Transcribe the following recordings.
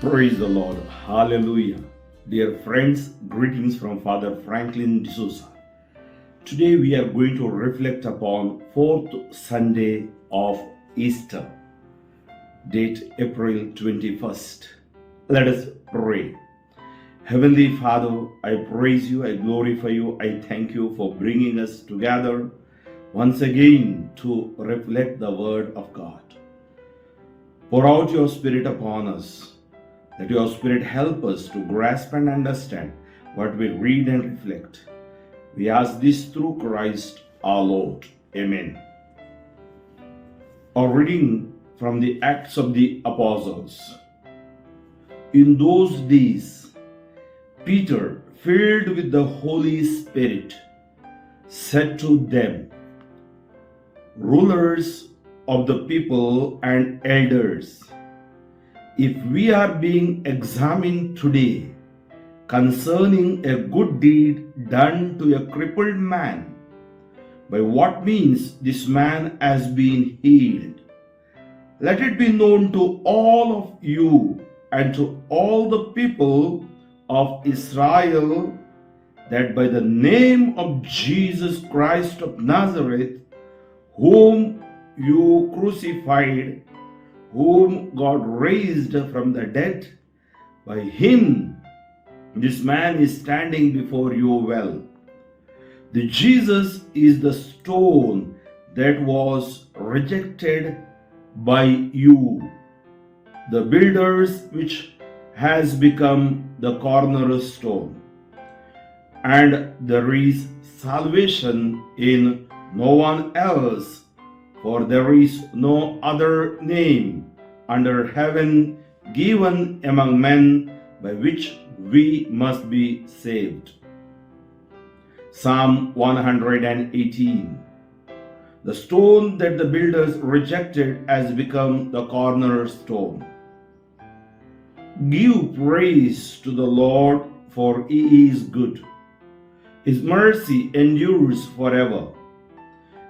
Praise the Lord. Hallelujah. Dear friends, greetings from Father Franklin D'Souza. Today we are going to reflect upon fourth Sunday of Easter, date April 21st. Let us pray. Heavenly Father, I praise you, I glorify you, I thank you for bringing us together once again to reflect the Word of God. Pour out your Spirit upon us. Let your Spirit help us to grasp and understand what we read and reflect. We ask this through Christ our Lord. Amen. A reading from the Acts of the Apostles. In those days, Peter, filled with the Holy Spirit, said to them, "Rulers of the people and elders, if we are being examined today concerning a good deed done to a crippled man, by what means this man has been healed, let it be known to all of you and to all the people of Israel that by the name of Jesus Christ of Nazareth, whom you crucified, whom God raised from the dead, by him this man is standing before you well. The Jesus is the stone that was rejected by you, the builders, which has become the cornerstone. And there is salvation in no one else, for there is no other name under heaven given among men by which we must be saved." Psalm 118. The stone that the builders rejected has become the cornerstone. Give praise to the Lord, for he is good. His mercy endures forever.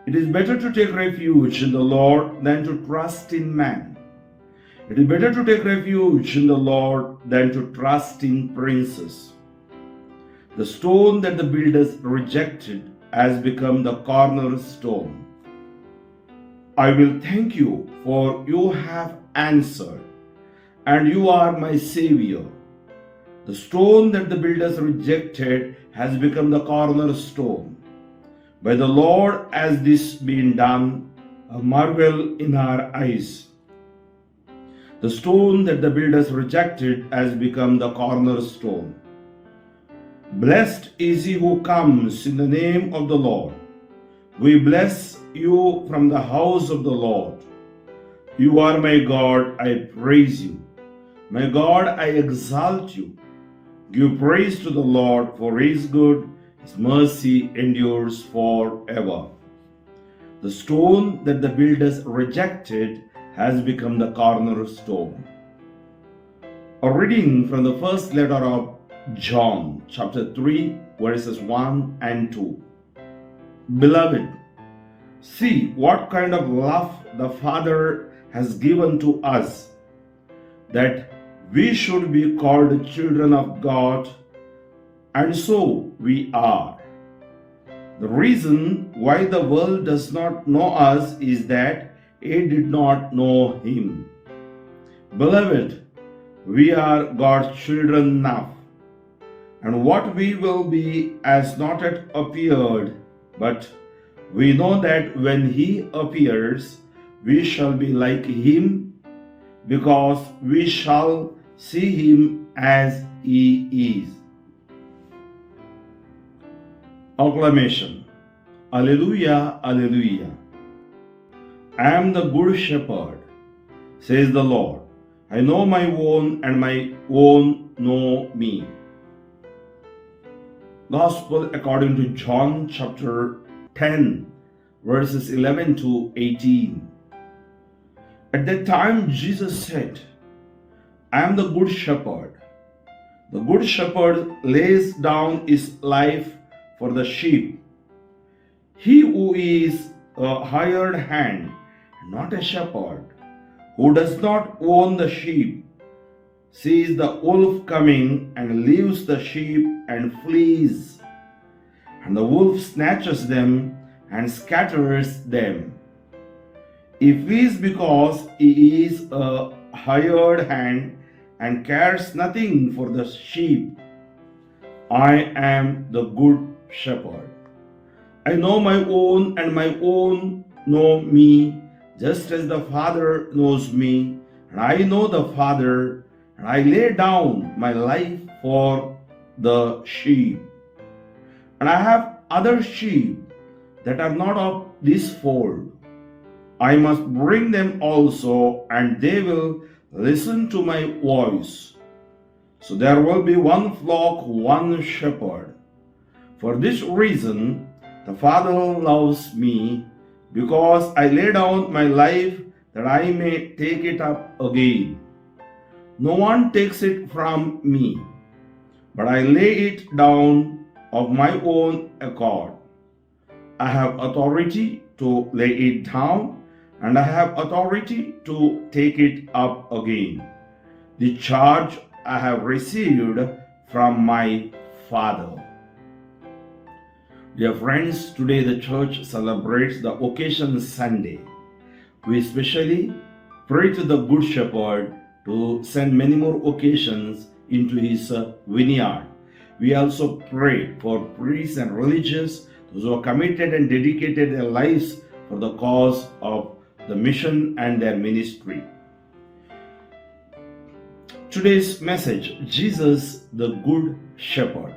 It is better to take refuge in the Lord than to trust in man. It is better to take refuge in the Lord than to trust in princes. The stone that the builders rejected has become the cornerstone. I will thank you, for you have answered, and you are my Savior. The stone that the builders rejected has become the cornerstone. By the Lord has this been done, a marvel in our eyes. The stone that the builders rejected has become the cornerstone. Blessed is he who comes in the name of the Lord. We bless you from the house of the Lord. You are my God, I praise you. My God, I exalt you. Give praise to the Lord, for he is good. His mercy endures forever. The stone that the builders rejected has become the cornerstone. A reading from the first letter of John, chapter 3, verses 1 and 2. Beloved, see what kind of love the Father has given to us, that we should be called children of God, and so we are. The reason why the world does not know us is that it did not know him. Beloved, we are God's children now, and what we will be has not yet appeared, but we know that when he appears, we shall be like him, because we shall see him as he is. Acclamation. Alleluia, alleluia. I am the good shepherd, says the Lord. I know my own, and my own know me. Gospel according to John chapter 10, verses 11 to 18. At that time Jesus said, I am the good shepherd. The good shepherd lays down his life for the sheep. He who is a hired hand, not a shepherd, who does not own the sheep, sees the wolf coming and leaves the sheep and flees. And the wolf snatches them and scatters them. He flees because he is a hired hand and cares nothing for the sheep. I am the good shepherd. I know my own, and my own know me, just as the Father knows me, and I know the Father, and I lay down my life for the sheep. And I have other sheep that are not of this fold. I must bring them also, and they will listen to my voice. So there will be one flock, one shepherd. For this reason, the Father loves me, because I lay down my life that I may take it up again. No one takes it from me, but I lay it down of my own accord. I have authority to lay it down, and I have authority to take it up again. The charge I have received from my Father. Dear friends, today the church celebrates the occasion Sunday. We especially pray to the Good Shepherd to send many more occasions into his vineyard. We also pray for priests and religious, those who are committed and dedicated their lives for the cause of the mission and their ministry. Today's message, Jesus the Good Shepherd.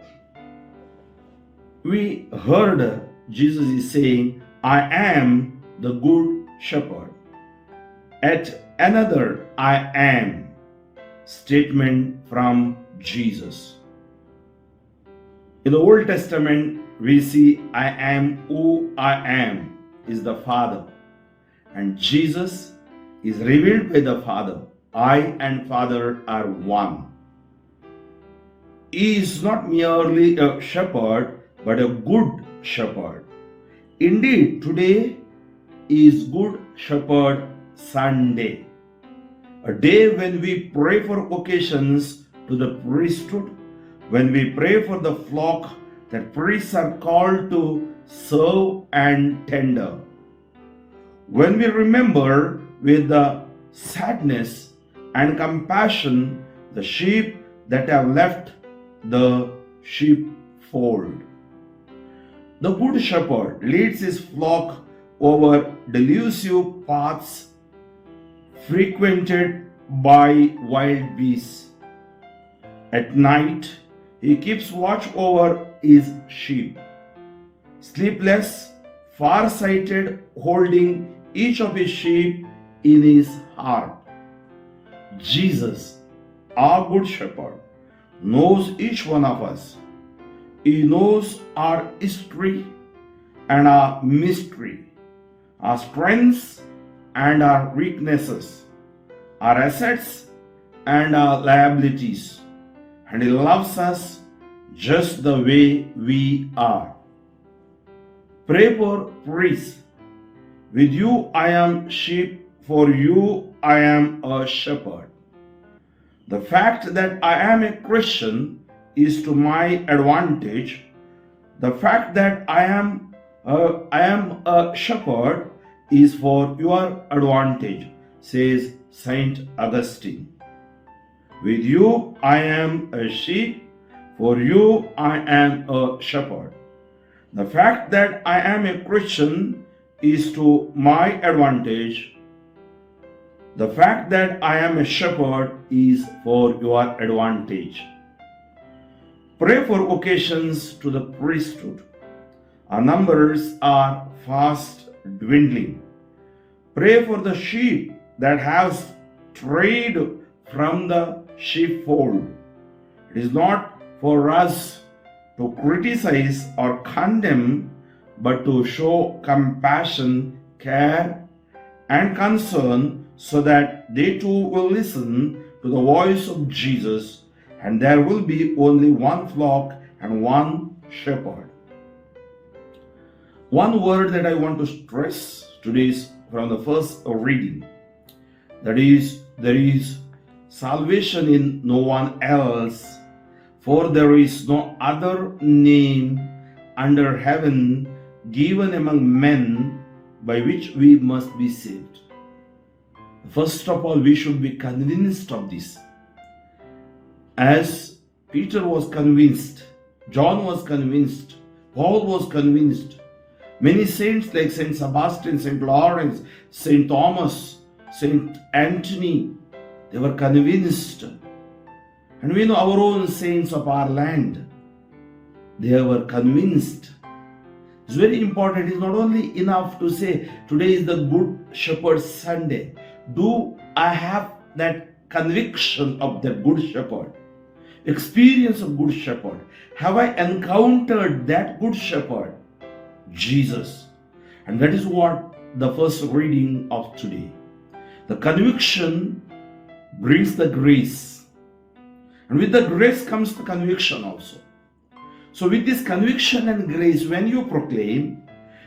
We heard Jesus is saying, I am the Good Shepherd. At another, I am statement from Jesus. In the Old Testament, we see I am who I am is the Father. And Jesus is revealed by the Father. I and Father are one. He is not merely a shepherd, but a good shepherd. Indeed, today is Good Shepherd Sunday, a day when we pray for occasions to the priesthood, when we pray for the flock that priests are called to serve and tender. When we remember with the sadness and compassion the sheep that have left the sheepfold. The Good Shepherd leads his flock over delusive paths frequented by wild beasts. At night, he keeps watch over his sheep. Sleepless, far-sighted, holding each of his sheep in his heart. Jesus, our Good Shepherd, knows each one of us. He knows our history and our mystery, our strengths and our weaknesses, our assets and our liabilities, and He loves us just the way we are. Pray for priests. With you I am sheep, for you I am a shepherd. The fact that I am a Christian is to my advantage. The fact that I am a shepherd is for your advantage, says Saint Augustine. With you I am a sheep, for you I am a shepherd. The fact that I am a Christian is to my advantage. The fact that I am a shepherd is for your advantage. Pray for occasions to the priesthood. Our numbers are fast dwindling. Pray for the sheep that have strayed from the sheepfold. It is not for us to criticize or condemn, but to show compassion, care, and concern so that they too will listen to the voice of Jesus, and there will be only one flock and one shepherd. One word that I want to stress today is from the first reading. That is, there is salvation in no one else, for there is no other name under heaven given among men by which we must be saved. First of all, we should be convinced of this. As Peter was convinced, John was convinced, Paul was convinced, many saints like Saint Sebastian, Saint Lawrence, Saint Thomas, Saint Anthony, they were convinced. And we know our own saints of our land, they were convinced. It's very important. It is not only enough to say, today is the Good Shepherd Sunday. Do I have that conviction of the Good Shepherd? Experience of Good Shepherd. Have I encountered that Good Shepherd? Jesus. And that is what the first reading of today. The conviction brings the grace. And with the grace comes the conviction also. So with this conviction and grace, when you proclaim,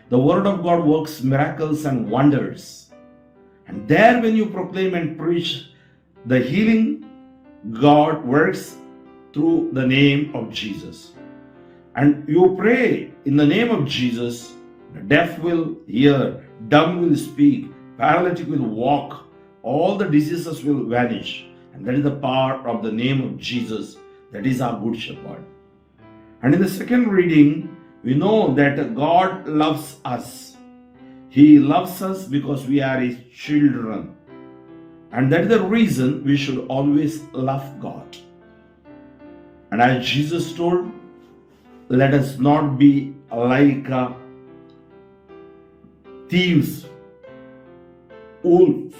the word of God works miracles and wonders. And there when you proclaim and preach, the healing God works through the name of Jesus. And you pray in the name of Jesus, the deaf will hear, dumb will speak, paralytic will walk, all the diseases will vanish. And that is the power of the name of Jesus. That is our Good Shepherd. And in the second reading, we know that God loves us. He loves us because we are His children. And that is the reason we should always love God. And as Jesus told, let us not be like thieves, wolves.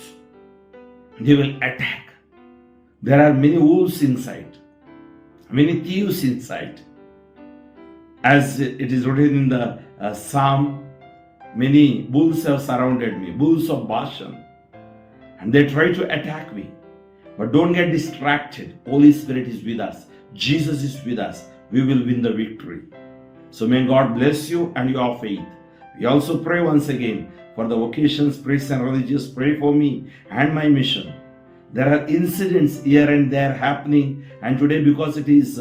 They will attack. There are many wolves inside, many thieves inside. As it is written in the Psalm, many bulls have surrounded me, bulls of Bashan, and they try to attack me. But don't get distracted. Holy Spirit is with us. Jesus is with us. We will win the victory. So may God bless you and your faith. We also pray once again for the vocations, priests and religious. Pray for me and my mission. There are incidents here and there happening, and today because it is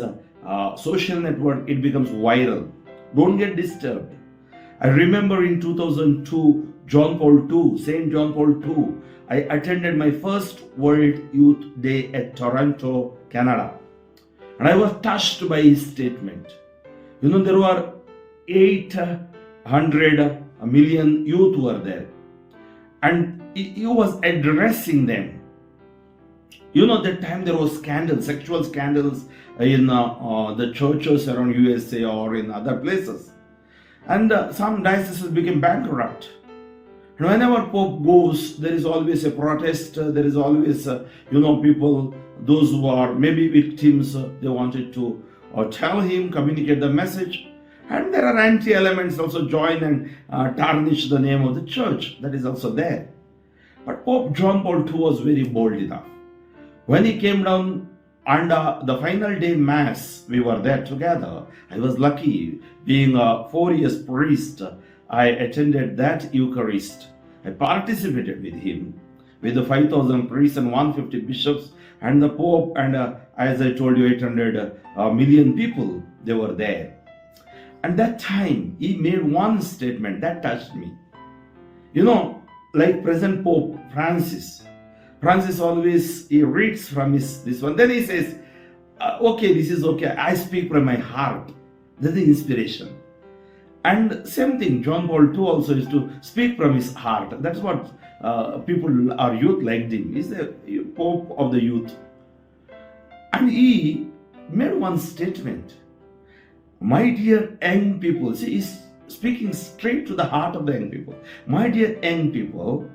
social network, it becomes viral. Don't get disturbed. I remember in 2002, John Paul II, Saint John Paul II, I attended my first World Youth Day at Toronto, Canada. And I was touched by his statement. You know, there were 800 million youth were there. And he was addressing them. You know, that time there was scandals, sexual scandals in the churches around USA or in other places. And some dioceses became bankrupt. And whenever Pope goes, there is always a protest. There is always, people, those who are maybe victims, they wanted to tell him, communicate the message. And there are anti-elements also join and tarnish the name of the church. That is also there. But Pope John Paul II was very bold enough. When he came down and the final day mass, we were there together. I was lucky, being a 4 years priest, I attended that Eucharist. I participated with him, with the 5,000 priests and 150 bishops and the Pope and as I told you, 800 million people, they were there. And that time, he made one statement that touched me. You know, like present Pope Francis always, he reads from this one. Then he says, okay, this is okay. I speak from my heart. That's the inspiration. And same thing, John Paul II also is to speak from his heart. That's what people, our youth liked him. He's the Pope of the youth. And he made one statement. My dear young people, see, he's speaking straight to the heart of the young people. My dear young people,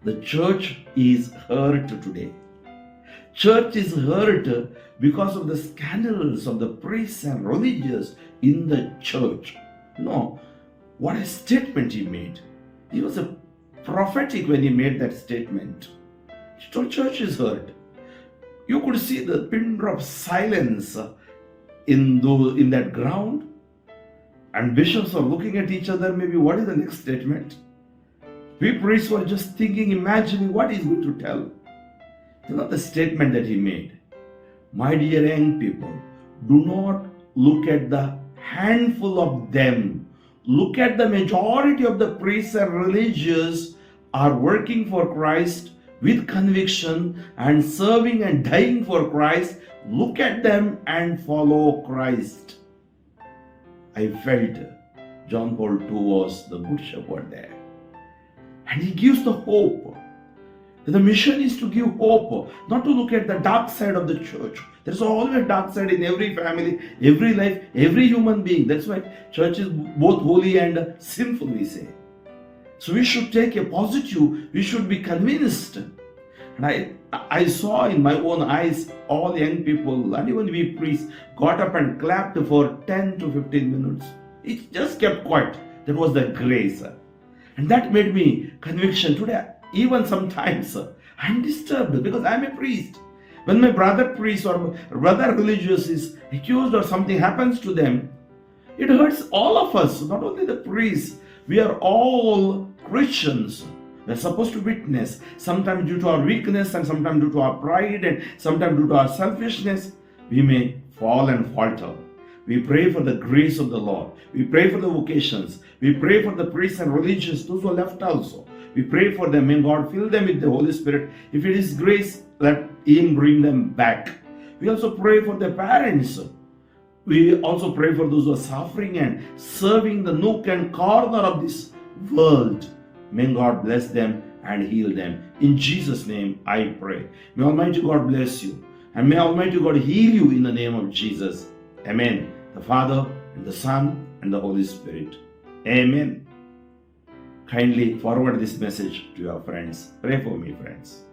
the church is hurt today. Church is hurt because of the scandals of the priests and religious in the church. No, what a statement he made. He was a prophetic when he made that statement. He told church is hurt. You could see the pin drop silence in that ground, and bishops were looking at each other. Maybe what is the next statement? We priests were just thinking, imagining what he's going to tell. You know the statement that he made. My dear young people, do not look at the handful of them. Look at the majority of the priests and religious are working for Christ with conviction and serving and dying for Christ. Look at them and follow Christ. I felt John Paul II was the good shepherd there. And he gives the hope. The mission is to give hope, not to look at the dark side of the church. There's always a dark side in every family, every life, every human being. That's why church is both holy and sinful, we say. So we should take a positive, we should be convinced. And I saw in my own eyes all young people, and even we priests, got up and clapped for 10 to 15 minutes. It just kept quiet. That was the grace. And that made me conviction today. Even sometimes I'm disturbed because I'm a priest. When my brother priest or brother religious is accused or something happens to them, it hurts all of us, not only the priests. We are all Christians. We're supposed to witness, sometimes due to our weakness and sometimes due to our pride and sometimes due to our selfishness, we may fall and falter. We pray for the grace of the Lord. We pray for the vocations. We pray for the priests and religious, those who are left also. We pray for them. May God fill them with the Holy Spirit. If it is grace, let Him bring them back. We also pray for their parents. We also pray for those who are suffering and serving the nook and corner of this world. May God bless them and heal them. In Jesus' name I pray. May Almighty God bless you. And may Almighty God heal you in the name of Jesus. Amen. The Father and the Son and the Holy Spirit. Amen. Kindly forward this message to your friends. Pray for me, friends.